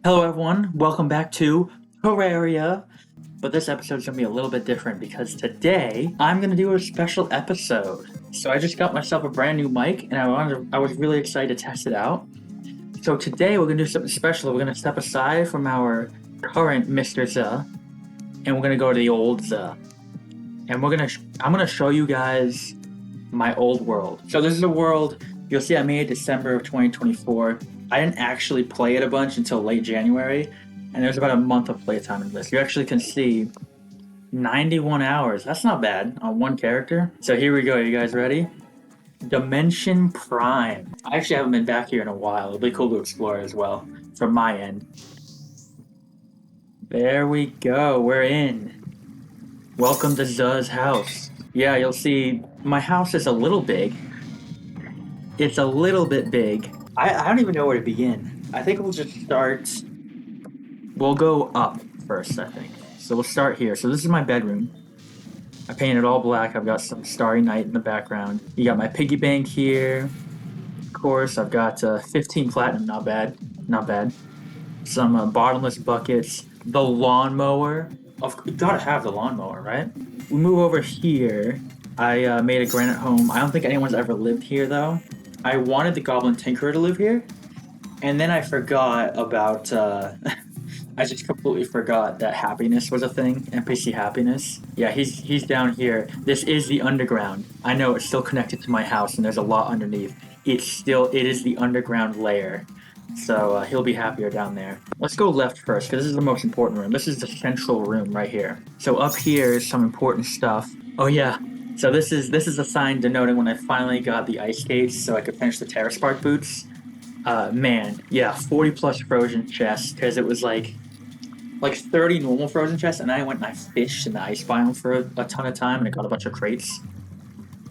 Hello, everyone. Welcome back to Terraria. But this episode is going to be a little bit different because today I'm going to do a special episode. So I just got myself a brand new mic, and I was really excited to test it out. So today we're going to do something special. We're going to step aside from our current Mr. Z, and we're going to go to the old Z. And I'm going to show you guys my old world. So this is a world you'll see I made December of 2024. I didn't actually play it a bunch until late January, and there's about a month of playtime in this. You actually can see 91 hours. That's not bad on one character. So here we go. You guys ready? Dimension Prime. I actually haven't been back here in a while. It'll be cool to explore as well from my end. There we go. We're in. Welcome to Zuz's house. Yeah, you'll see my house is a little big. It's a little bit big. I don't even know where to begin. I think we'll just start. We'll go up first, I think. So we'll start here. So this is my bedroom. I painted all black. I've got some Starry Night in the background. You got my piggy bank here. Of course, I've got 15 platinum. Not bad. Not bad. Some bottomless buckets. The lawnmower. You gotta have the lawnmower, right? We move over here. I made a granite home. I don't think anyone's ever lived here, though. I wanted the Goblin Tinkerer to live here, and then I forgot about, I just completely forgot that happiness was a thing, NPC happiness. Yeah, he's down here. This is the underground. I know it's still connected to my house, and there's a lot underneath. It is the underground layer, so he'll be happier down there. Let's go left first, because this is the most important room. This is the central room right here. So up here is some important stuff. Oh yeah. So this is a sign denoting when I finally got the ice skates so I could finish the Terra Spark boots. Man, yeah, 40 plus frozen chests because it was like 30 normal frozen chests, and I went and I fished in the ice biome for a ton of time, and I got a bunch of crates.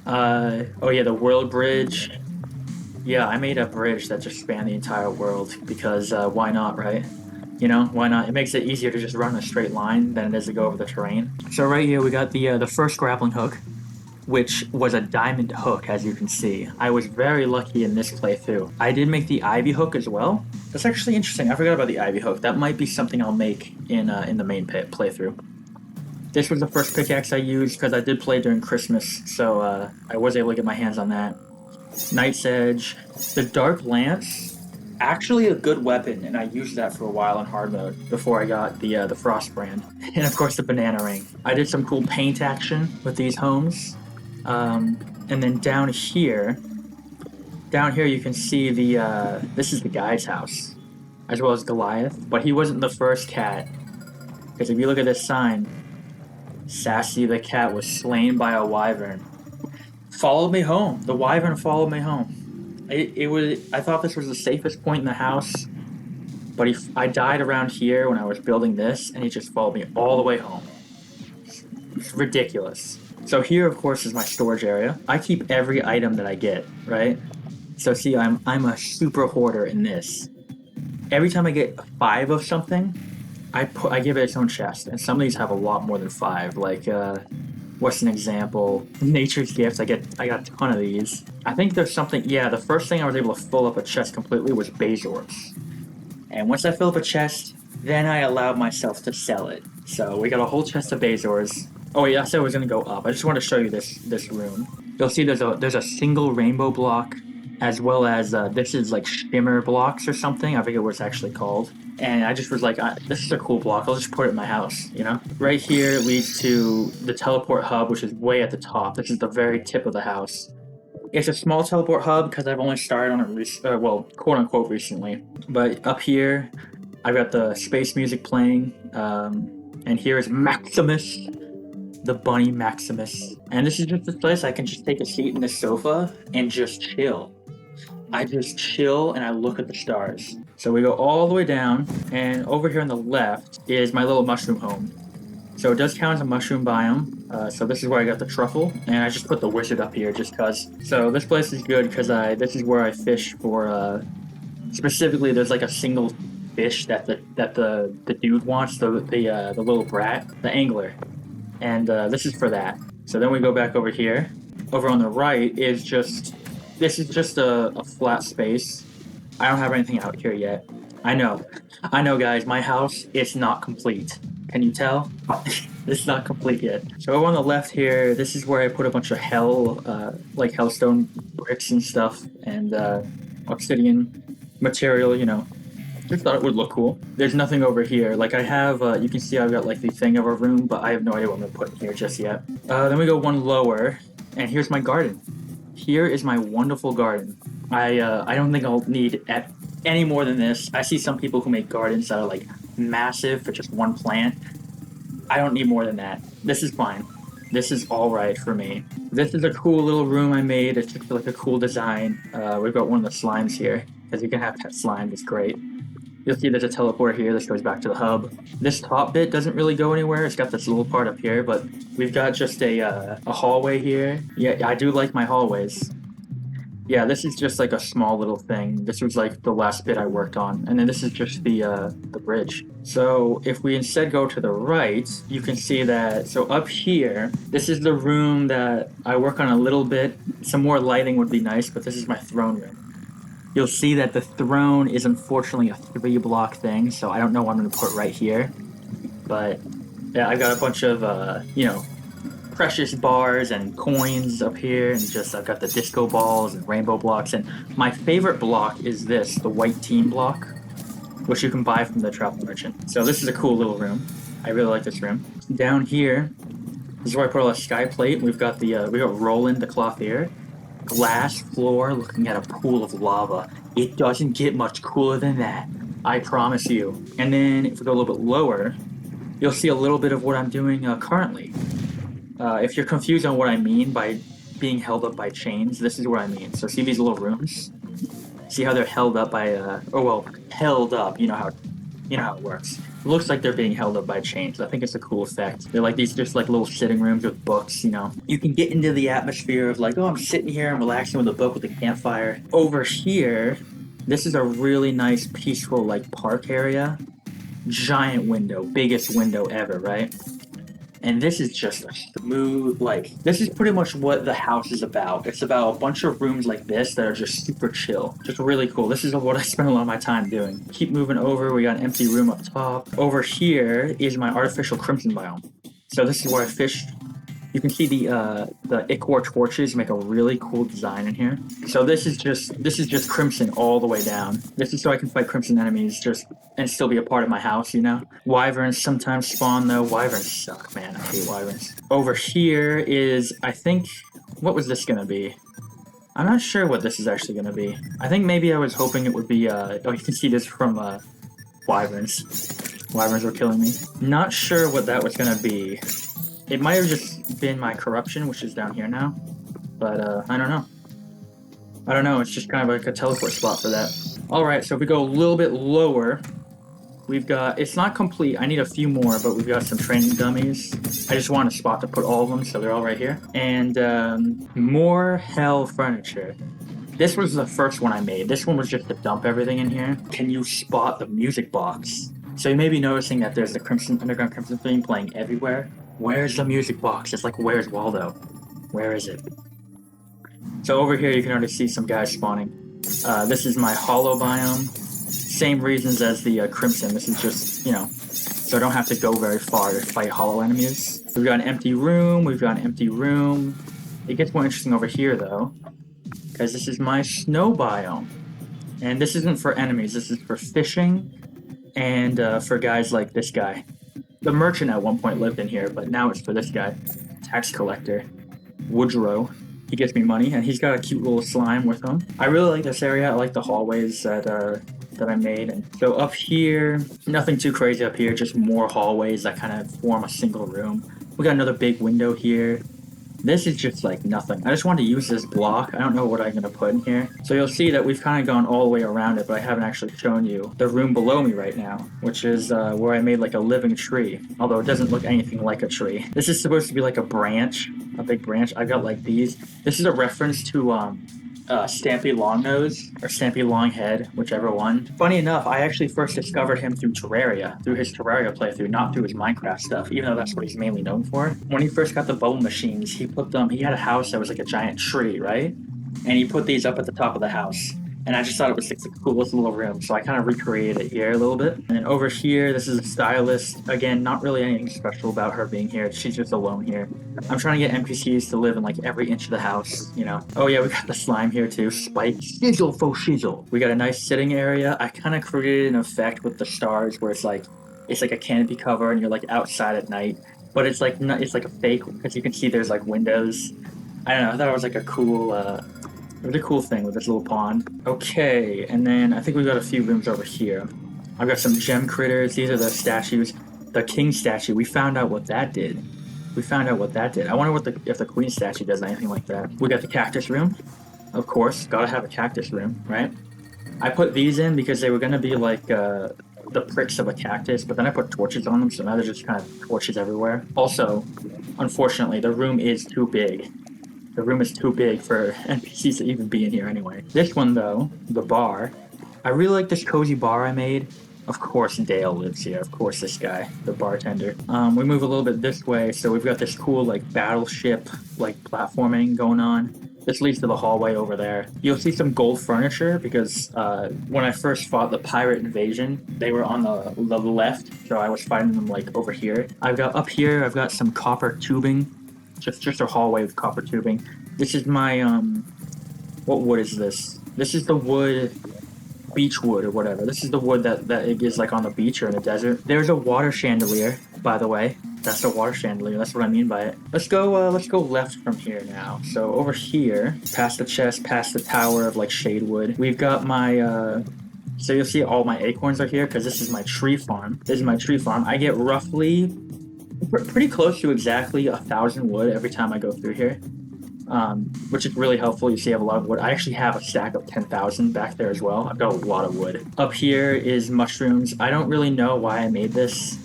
Oh yeah, the world bridge. Yeah, I made a bridge that just spanned the entire world because why not, right? You know, why not? It makes it easier to just run in a straight line than it is to go over the terrain. So right here we got the first grappling hook, which was a diamond hook, as you can see. I was very lucky in this playthrough. I did make the ivy hook as well. That's actually interesting. I forgot about the ivy hook. That might be something I'll make in the main playthrough. This was the first pickaxe I used because I did play during Christmas, so I was able to get my hands on that. Knight's Edge. The Dark Lance, actually a good weapon, and I used that for a while in hard mode before I got the Frost brand. And of course the banana ring. I did some cool paint action with these homes. And then down here you can see this is the guy's house, as well as Goliath, but he wasn't the first cat, because if you look at this sign, Sassy the cat was slain by a wyvern. Followed me home. The wyvern followed me home. I thought this was the safest point in the house, but I died around here when I was building this, and he just followed me all the way home. It's ridiculous. So here, of course, is my storage area. I keep every item that I get, right? So see, I'm a super hoarder in this. Every time I get 5 of something, I give it its own chest, and some of these have a lot more than 5. Like, what's an example? Nature's Gift. I got a ton of these. I think there's something. Yeah, the first thing I was able to fill up a chest completely was Bazors, and once I fill up a chest, then I allowed myself to sell it. So we got a whole chest of Bazors. Oh yeah, I said I was gonna go up. I just want to show you this room. You'll see there's a single rainbow block, as well as this is like shimmer blocks or something. I forget what it's actually called. And I just was like, this is a cool block. I'll just put it in my house, you know? Right here leads to the teleport hub, which is way at the top. This is the very tip of the house. It's a small teleport hub because I've only started on it, well, quote unquote recently. But up here, I've got the space music playing, and here is Maximus. The bunny Maximus. And this is just this place I can just take a seat in the sofa and just chill. I just chill and I look at the stars. So we go all the way down, and over here on the left is my little mushroom home. So it does count as a mushroom biome. So this is where I got the truffle, and I just put the wizard up here just cause. So this place is good because this is where I fish for. Specifically, there's like a single fish that the dude wants, the little brat, the angler. And this is for that. So then we go back over here. Over on the right this is just a flat space. I don't have anything out here yet. I know. I know, guys. My house is not complete. Can you tell? It's not complete yet. So over on the left here, this is where I put a bunch of like hellstone bricks and stuff, and obsidian material. Just thought it would look cool. There's nothing over here. Like I have, you can see I've got like the thing of a room, but I have no idea what I'm gonna put in here just yet. Then we go one lower, and here's my garden. Here is my wonderful garden. I don't think I'll need any more than this. I see some people who make gardens that are like massive for just one plant. I don't need more than that. This is fine. This is all right for me. This is a cool little room I made. It's just like a cool design. We've got one of the slimes here because you can have pet slime. It's great. You'll see there's a teleporter here. This goes back to the hub. This top bit doesn't really go anywhere. It's got this little part up here, but we've got just a hallway here. Yeah, I do like my hallways. Yeah, this is just like a small little thing. This was like the last bit I worked on, and then this is just the bridge. So if we instead go to the right, you can see that. So up here, this is the room that I work on a little bit. Some more lighting would be nice, but this is my throne room. You'll see that the throne is unfortunately a 3-block thing, so I don't know what I'm going to put right here. But yeah, I've got a bunch of precious bars and coins up here, and just I've got the disco balls and rainbow blocks. And my favorite block is this, the white team block, which you can buy from the travel merchant. So this is a cool little room. I really like this room. Down here, this is where I put all the sky plate. We've got Roland the clothier. Glass floor looking at a pool of lava. It doesn't get much cooler than that. I promise you. And then if we go a little bit lower, you'll see a little bit of what I'm doing currently. If you're confused on what I mean by being held up by chains, this is what I mean. So see these little rooms? See how they're held up by, held up. You know how it works. It looks like they're being held up by chains. I think it's a cool effect. They're like these just like little sitting rooms with books, You can get into the atmosphere of like, oh, I'm sitting here, I'm relaxing with a book with a campfire. Over here, this is a really nice, peaceful, like park area. Giant window, biggest window ever, right? And this is just a smooth, this is pretty much what the house is about. It's about a bunch of rooms like this that are just super chill. Just really cool. This is what I spend a lot of my time doing. Keep moving over. We got an empty room up top. Over here is my artificial crimson biome. So this is where I fish. You can see the ichor torches make a really cool design in here. So this is just crimson all the way down. This is so I can fight crimson enemies and still be a part of my house, Wyverns sometimes spawn though. Wyverns suck, man. I hate wyverns. Over here is, I think, what was this gonna be? I'm not sure what this is actually gonna be. I think maybe I was hoping it would be oh, you can see this from wyverns. Wyverns were killing me. Not sure what that was gonna be. It might have just been my corruption, which is down here now, but I don't know. I don't know, it's just kind of like a teleport spot for that. Alright, so if we go a little bit lower, we've got, it's not complete, I need a few more, but we've got some training dummies. I just want a spot to put all of them, so they're all right here. And more hell furniture. This was the first one I made. This one was just to dump everything in here. Can you spot the music box? So you may be noticing that there's the Underground Crimson theme playing everywhere. Where's the music box? It's like, where's Waldo? Where is it? So over here you can already see some guys spawning. This is my hollow biome. Same reasons as the crimson. This is just, so I don't have to go very far to fight hollow enemies. We've got an empty room. We've got an empty room. It gets more interesting over here though, because this is my snow biome. And this isn't for enemies. This is for fishing and for guys like this guy. The merchant at one point lived in here, but now it's for this guy. Tax collector. Woodrow. He gives me money, and he's got a cute little slime with him. I really like this area. I like the hallways that I made. And so up here, nothing too crazy up here, just more hallways that kind of form a single room. We got another big window here. This is just like nothing. I just wanted to use this block. I don't know what I'm going to put in here. So you'll see that we've kind of gone all the way around it, but I haven't actually shown you the room below me right now, which is where I made like a living tree, although it doesn't look anything like a tree. This is supposed to be like a branch, a big branch. I've got like these. This is a reference to Stampy Longnose or Stampy Longhead, whichever one. Funny enough, I actually first discovered him through Terraria, through his Terraria playthrough, not through his Minecraft stuff, even though that's what he's mainly known for. When he first got the bubble machines, he had a house that was like a giant tree, right? And he put these up at the top of the house. and I just thought it was like the coolest little room, so I kind of recreated it here a little bit. And then over here, this is a stylist. Again, not really anything special about her being here. She's just alone here. I'm trying to get NPCs to live in like every inch of the house, you know. Oh yeah, we got the slime here too. Spike, shizzle, faux shizzle. We got a nice sitting area. I kind of created an effect with the stars where it's like a canopy cover and you're like outside at night, but it's like not, it's like a fake because you can see there's like windows. I don't know. I thought it was like a cool really cool thing with this little pond. Okay, and then I think we've got a few rooms over here. I've got some gem critters. These are the statues. The king statue. We found out what that did. We found out what that did. I wonder what if the queen statue does anything like that. We got the cactus room. Of course, gotta have a cactus room, right? I put these in because they were gonna be like the pricks of a cactus, but then I put torches on them, so now they're just kind of torches everywhere. Also, unfortunately, the room is too big. The room is too big for NPCs to even be in here anyway. This one, though, the bar. I really like this cozy bar I made. Of course, Dale lives here. Of course, this guy, the bartender. We move a little bit this way, so we've got this cool, like, battleship, like, platforming going on. This leads to the hallway over there. You'll see some gold furniture because when I first fought the pirate invasion, they were on the left, so I was fighting them, like, over here. I've got some copper tubing, just a hallway with copper tubing. This is my what wood is this? This is the wood, beech wood or whatever. This is the wood that it is like on the beach or in the desert. There's a water chandelier, by the way. That's a water chandelier. That's what I mean by it. Let's go left from here now. So over here, past the chest, past the tower of like shade wood. We've got my so you'll see all my acorns are here because this is my tree farm. This is my tree farm. I get roughly pretty close to exactly 1,000 wood every time I go through here, which is really helpful. You see, I have a lot of wood. I actually have a stack of 10,000 back there as well. I've got a lot of wood. Up here is mushrooms. I don't really know why I made this.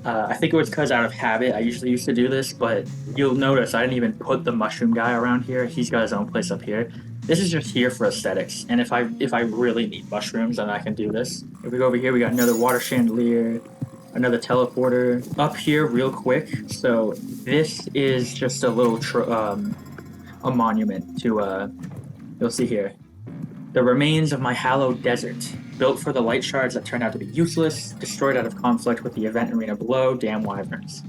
I think it was because out of habit. I usually used to do this, but you'll notice I didn't even put the mushroom guy around here. He's got his own place up here. This is just here for aesthetics, and if I really need mushrooms, then I can do this. If we go over here, we got another water chandelier, another teleporter. Up here, real quick. So this is just a little a monument to you'll see here. The remains of my hallowed desert, built for the light shards that turned out to be useless, destroyed out of conflict with the event arena below, damn wyverns.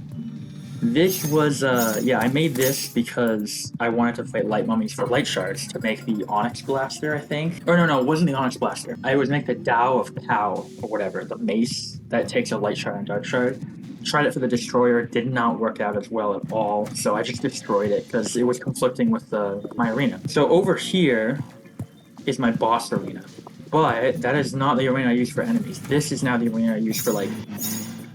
This was, yeah, I made this because I wanted to fight light mummies for light shards to make the onyx blaster, I think. Or no, it wasn't the onyx blaster. I would make the Tao of Cow, or whatever, the mace that takes a light shard and dark shard. Tried it for the destroyer, did not work out as well at all, so I just destroyed it because it was conflicting with my arena. So over here is my boss arena, but that is not the arena I use for enemies. This is now the arena I use for like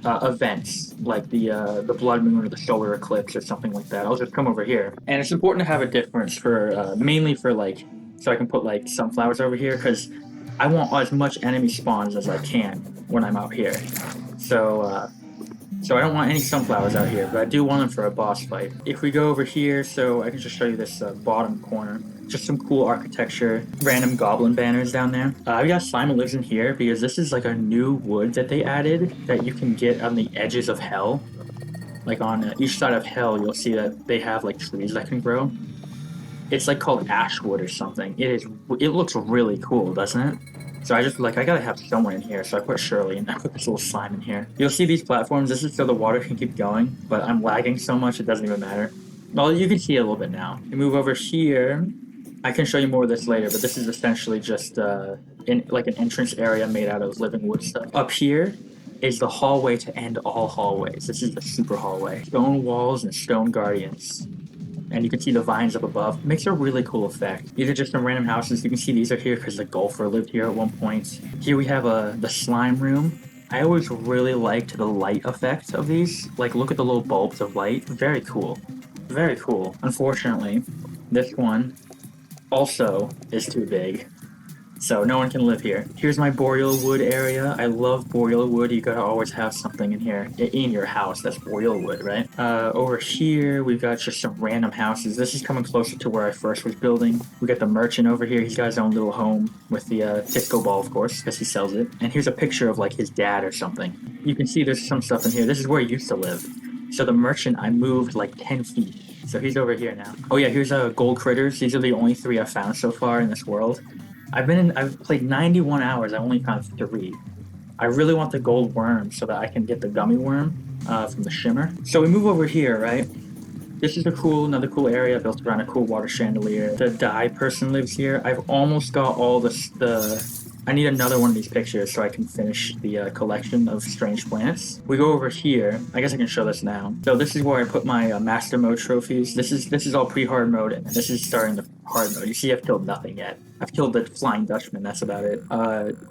events, like the blood moon or the solar eclipse or something like that. I'll just come over here, and it's important to have a difference for mainly for like so I can put like sunflowers over here because I want as much enemy spawns as I can when I'm out here. So I don't want any sunflowers out here, but I do want them for a boss fight. If we go over here, so I can just show you this bottom corner. Just some cool architecture, random goblin banners down there. We got Slime lives in here because this is like a new wood that they added that you can get on the edges of hell. Like on each side of hell, you'll see that they have like trees that can grow. It's like called ashwood or something. It looks really cool, doesn't it? So I just like I gotta have someone in here, so I put Shirley and I put this little slime in here. You'll see these platforms. This is so the water can keep going, but I'm lagging so much it doesn't even matter. Well, you can see it a little bit now. You move over here. I can show you more of this later, but this is essentially just like an entrance area made out of living wood stuff. Up here is the hallway to end all hallways. This is the super hallway. Stone walls and stone guardians. And you can see the vines up above. It makes a really cool effect. These are just some random houses. You can see these are here because the golfer lived here at one point. Here we have the slime room. I always really liked the light effect of these. Like, look at the little bulbs of light. Very cool. Very cool. Unfortunately, this one also is too big. So no one can live here. Here's my boreal wood area. I love boreal wood. You gotta always have something in here. In your house, that's boreal wood, right? Over here, we've got just some random houses. This is coming closer to where I first was building. We got the merchant over here. He's got his own little home with the disco ball, of course, because he sells it. And here's a picture of like his dad or something. You can see there's some stuff in here. This is where he used to live. So the merchant, I moved like 10 feet. So he's over here now. Oh yeah, here's gold critters. These are the only 3 I've found so far in this world. I've played 91 hours. I only found 3. I really want the gold worm so that I can get the gummy worm from the shimmer. So we move over here, right? This is another cool area built around a cool water chandelier. The dye person lives here. I've almost got all the. I need another one of these pictures so I can finish the collection of strange plants. We go over here. I guess I can show this now. So this is where I put my master mode trophies. This is all pre-hard mode, and this is starting the hard mode. You see, I've killed nothing yet. I've killed the Flying Dutchman. That's about it.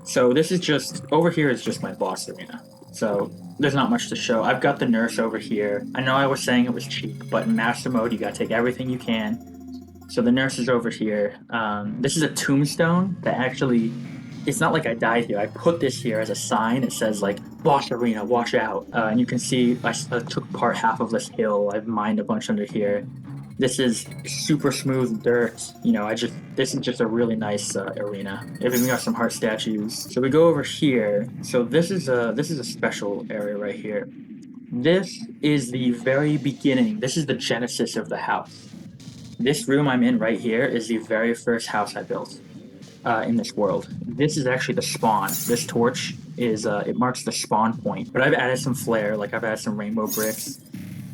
So this is just over here is just my boss arena. So there's not much to show. I've got the nurse over here. I know I was saying it was cheap, but in master mode, you gotta take everything you can. So the nurse is over here. This is a tombstone that actually, it's not like I died here. I put this here as a sign. It says like, boss arena, watch out. And you can see I took apart half of this hill. I've mined a bunch under here. This is super smooth dirt. This is just a really nice arena. I've even got some heart statues. So we go over here. So this is a special area right here. This is the very beginning. This is the genesis of the house. This room I'm in right here is the very first house I built in this world. This is actually the spawn. This torch is it marks the spawn point. But I've added some flair, like I've added some rainbow bricks.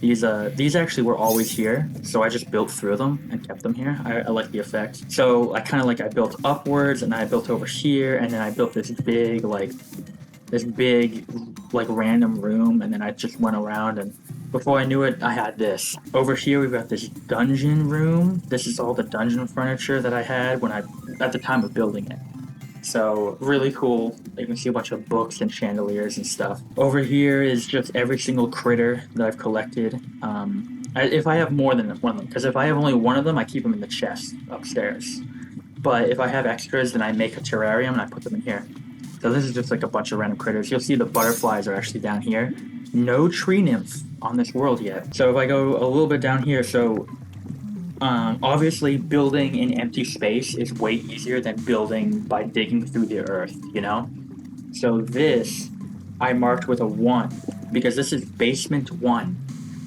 These actually were always here, so I just built through them and kept them here. I like the effect. So I built upwards, and then I built over here, and then I built this big random room, and then I just went around, and before I knew it, I had this. Over here we've got this dungeon room. This is all the dungeon furniture that I had at the time of building it. So really cool. You can see a bunch of books and chandeliers and stuff. Over here is just every single critter that I've collected. If I have more than one of them, because if I have only one of them, I keep them in the chest upstairs. But if I have extras, then I make a terrarium and I put them in here. So this is just like a bunch of random critters. You'll see the butterflies are actually down here. No tree nymph on this world yet. So if I go a little bit down here, obviously, building in empty space is way easier than building by digging through the earth, So this, I marked with a 1, because this is basement 1.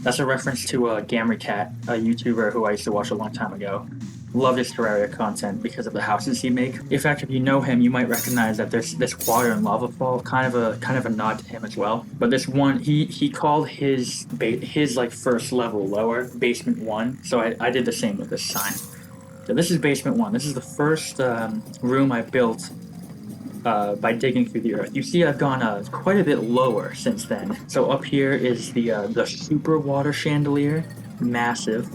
That's a reference to Gamry Cat, a YouTuber who I used to watch a long time ago. Love his Terraria content because of the houses he make. In fact, if you know him, you might recognize that there's this water and lava fall, kind of a nod to him as well. But this one, he called his first level lower basement 1. So I did the same with this sign. So this is basement 1. This is the first room I built by digging through the earth. You see, I've gone quite a bit lower since then. So up here is the super water chandelier, massive.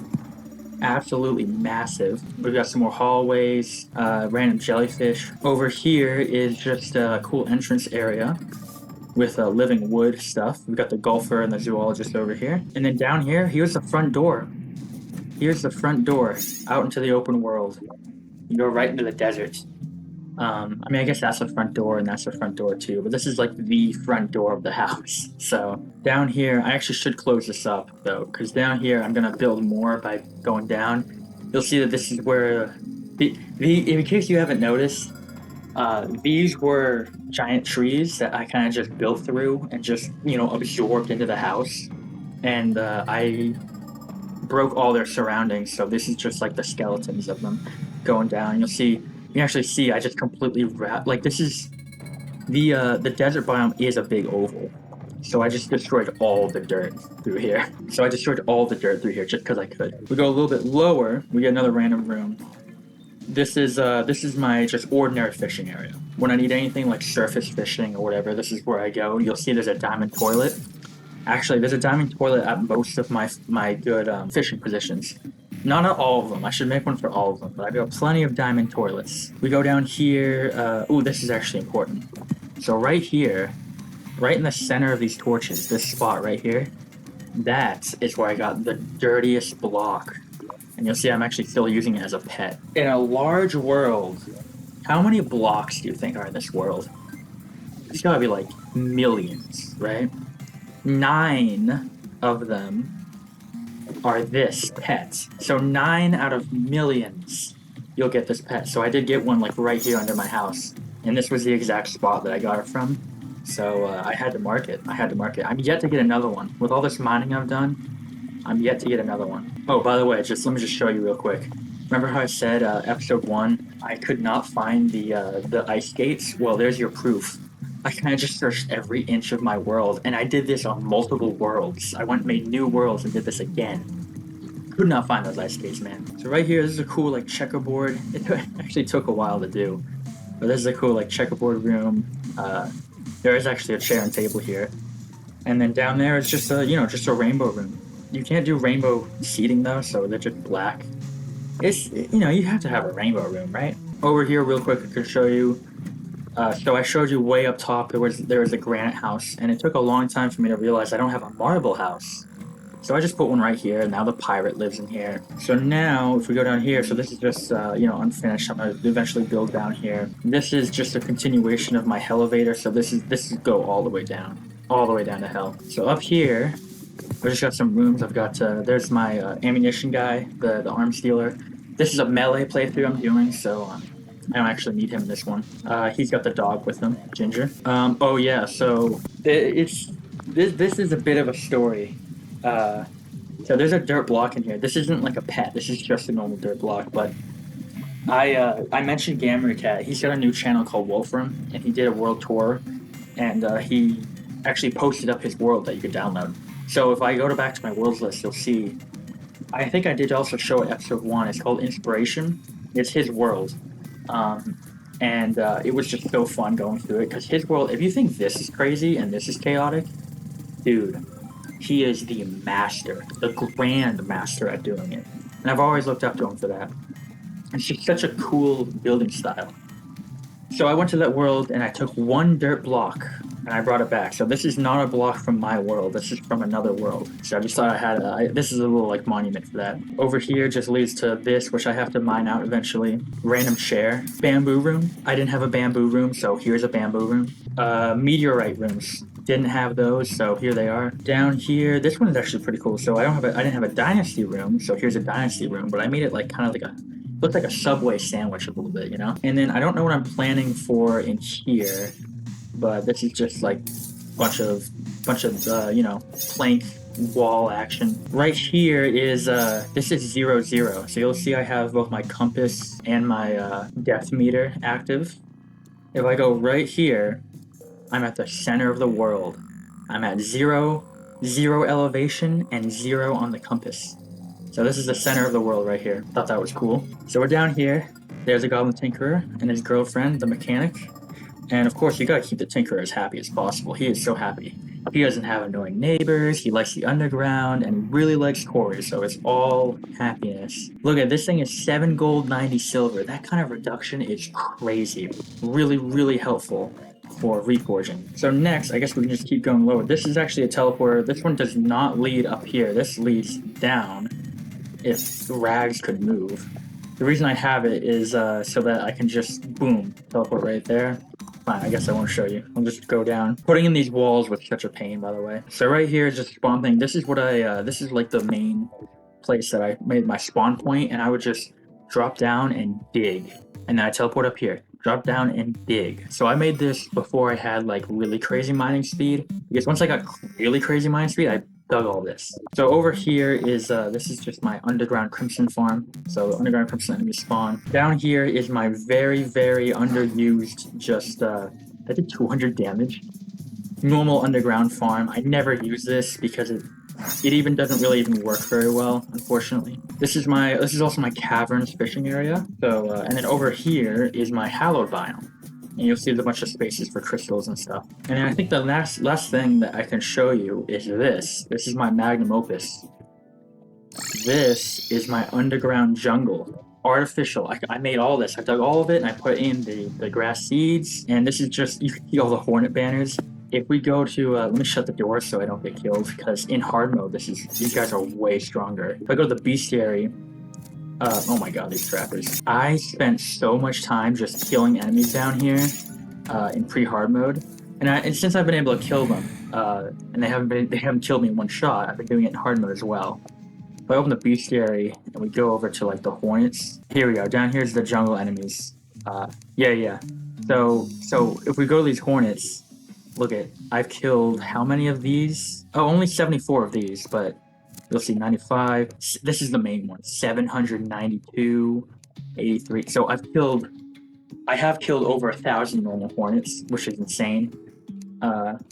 Absolutely massive. We've got some more hallways, random jellyfish. Over here is just a cool entrance area with living wood stuff. We've got the golfer and the zoologist over here. And then down here, here's the front door. Here's the front door out into the open world. You go right into the desert. I guess that's the front door and that's the front door too, but this is like the front door of the house. So down here, I actually should close this up though, because down here I'm gonna build more by going down. You'll see that this is where in case you haven't noticed, these were giant trees that I kind of just built through and just absorbed into the house, and I broke all their surroundings. So this is just like the skeletons of them going down. You can actually see I just completely this is the desert biome is a big oval. So I just destroyed all the dirt through here. So I destroyed all the dirt through here just because I could. We go a little bit lower, we get another random room. This is my just ordinary fishing area. When I need anything like surface fishing or whatever, this is where I go. You'll see there's a diamond toilet. Actually, there's a diamond toilet at most of my good fishing positions. Not at all of them. I should make one for all of them, but I've got plenty of diamond toilets. We go down here. This is actually important. So right here, right in the center of these torches, this spot right here, that is where I got the dirtiest block. And you'll see I'm actually still using it as a pet. In a large world, how many blocks do you think are in this world? It's gotta be like millions, right? 9 of them are this pet. So 9 out of millions, you'll get this pet. So I did get one like right here under my house, and this was the exact spot that I got it from. So I had to mark it. I'm yet to get another one. With all this mining I've done, I'm yet to get another one. Oh, by the way, let me just show you real quick. Remember how I said episode 1, I could not find the ice gates? Well, there's your proof. I kind of just searched every inch of my world, and I did this on multiple worlds. I went and made new worlds and did this again. Could not find those ice skates, man. So right here, this is a cool like checkerboard. It actually took a while to do, but this is a cool like checkerboard room. There is actually a chair and table here, and then down there is just a just a rainbow room. You can't do rainbow seating though, so they're just black. It's you have to have a rainbow room, right? Over here, real quick, I could show you. So I showed you way up top. There was a granite house, and it took a long time for me to realize I don't have a marble house. So I just put one right here, and now the pirate lives in here. So now, if we go down here, so this is just, unfinished. I'm going to eventually build down here. This is just a continuation of my elevator, so this is go all the way down to hell. So up here, I just got some rooms. I've got, there's my ammunition guy, the arms dealer. This is a melee playthrough I'm doing, so I don't actually need him in this one. He's got the dog with him, Ginger. Oh yeah, so this is a bit of a story. So there's a dirt block in here. This isn't like a pet. This is just a normal dirt block. But I mentioned Gamer Cat. He's got a new channel called Wolfram, and he did a world tour, and he actually posted up his world that you could download. So if I go back to my worlds list, you'll see. I think I did also show it episode 1. It's called Inspiration. It's his world, and it was just so fun going through it because his world. If you think this is crazy and this is chaotic, dude. He is the master, the grand master at doing it. And I've always looked up to him for that. It's just such a cool building style. So I went to that world and I took one dirt block and I brought it back. So this is not a block from my world. This is from another world. So I just thought I had this is a little like monument for that. Over here just leads to this, which I have to mine out eventually. Random chair. Bamboo room. I didn't have a bamboo room, so here's a bamboo room. Meteorite rooms. Didn't have those, so here they are. Down here, this one is actually pretty cool. So I didn't have a dynasty room, so here's a dynasty room, but I made it like kind of like looked like a Subway sandwich a little bit, you know? And then I don't know what I'm planning for in here, but this is just like bunch of plank wall action. Right here is this is 0, 0. So you'll see I have both my compass and my depth meter active. If I go right here, I'm at the center of the world. I'm at 0, 0 elevation, and 0 on the compass. So this is the center of the world right here. Thought that was cool. So we're down here. There's a Goblin Tinkerer and his girlfriend, the mechanic. And of course, you gotta keep the Tinkerer as happy as possible. He is so happy. He doesn't have annoying neighbors, he likes the underground, and he really likes quarries, so it's all happiness. Look at this thing is 7 gold, 90 silver. That kind of reduction is crazy. Really, really helpful for reforging. So next, I guess we can just keep going lower. This is actually a teleporter. This one does not lead up here. This leads down if rags could move. The reason I have it is so that I can just, boom, teleport right there. Fine, I guess I won't show you. I'll just go down. Putting in these walls was such a pain, by the way. So right here is just spawn thing. This is what this is like the main place that I made my spawn point, and I would just drop down and dig. And then I teleport up here. Drop down and dig. So I made this before I had like really crazy mining speed, because once I got really crazy mining speed, I dug all this. So over here is this is just my underground crimson farm. So underground crimson enemy spawn. Down here is my very, very underused, just I did 200 damage. Normal underground farm. I never use this because it even doesn't really even work very well, unfortunately. This is also my caverns fishing area. So and then over here is my hallowed biome. And you'll see there's a bunch of spaces for crystals and stuff. And then I think the last thing that I can show you is this. This is my magnum opus. This is my underground jungle. Artificial. I made all this. I dug all of it and I put in the grass seeds. And this is just, you can see all the hornet banners. If we go to, let me shut the door so I don't get killed, because in hard mode, these guys are way stronger. If I go to the bestiary, oh my god, these trappers. I spent so much time just killing enemies down here in pre-hard mode, and since I've been able to kill them, and they haven't killed me in one shot, I've been doing it in hard mode as well. If I open the bestiary and we go over to like the hornets, here we go. Down here's the jungle enemies. Yeah. So if we go to these hornets, look at, I've killed how many of these? Oh, only 74 of these, but You'll see 95. This is the main one. 792, 83. So I have killed over 1,000 normal hornets, which is insane.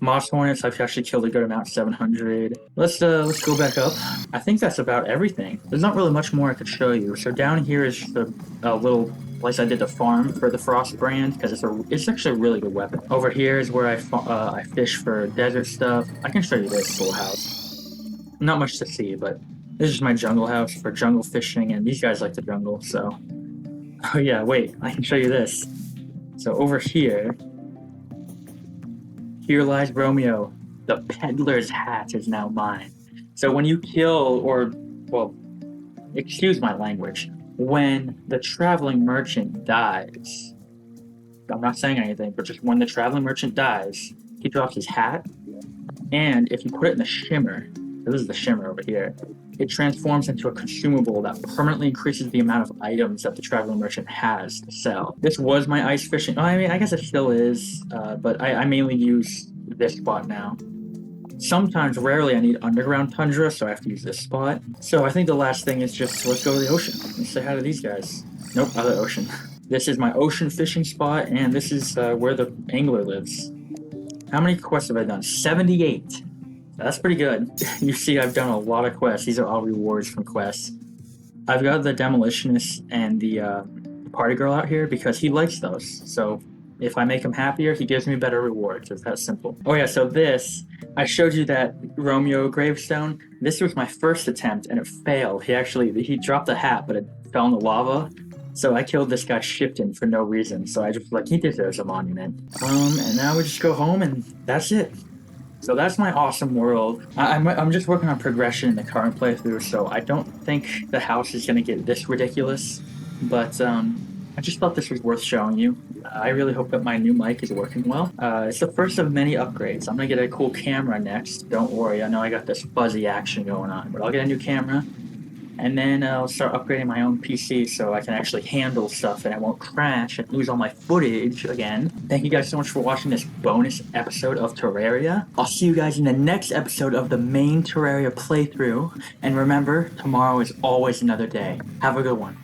Moss hornets, I've actually killed a good amount, 700. Let's go back up. I think that's about everything. There's not really much more I could show you. So down here is the little place I did the farm for the Frost brand because it's actually a really good weapon. Over here is where I fish for desert stuff. I can show you this little house. Not much to see, but this is my jungle house for jungle fishing, and these guys like the jungle, so. Oh yeah, wait, I can show you this. So over here lies Romeo. The peddler's hat is now mine. So when you kill, well, excuse my language, when the traveling merchant dies, I'm not saying anything, but just when the traveling merchant dies, he drops his hat, and if you put it in the shimmer, this is the shimmer over here, it transforms into a consumable that permanently increases the amount of items that the traveling merchant has to sell. This was my ice fishing. I mean, I guess it still is, but I mainly use this spot now. Sometimes, rarely, I need underground tundra, so I have to use this spot. So I think the last thing is just let's go to the ocean. Let's say hi to these guys. Nope, other ocean. This is my ocean fishing spot, and this is where the angler lives. How many quests have I done? 78. That's pretty good. You see, I've done a lot of quests. These are all rewards from quests. I've got the demolitionist and the party girl out here because he likes those. So if I make him happier, he gives me better rewards. It's that simple. Oh yeah, so I showed you that Romeo gravestone. This was my first attempt and it failed. He dropped the hat, but it fell in the lava. So I killed this guy Shipton for no reason. So I just he deserves a monument. And now we just go home and that's it. So that's my awesome world. I'm just working on progression in the current playthrough, so I don't think the house is going to get this ridiculous, but I just thought this was worth showing you. I really hope that my new mic is working well. It's the first of many upgrades. I'm going to get a cool camera next. Don't worry, I know I got this fuzzy action going on, but I'll get a new camera. And then I'll start upgrading my own PC so I can actually handle stuff and I won't crash and lose all my footage again. Thank you guys so much for watching this bonus episode of Terraria. I'll see you guys in the next episode of the main Terraria playthrough. And remember, tomorrow is always another day. Have a good one.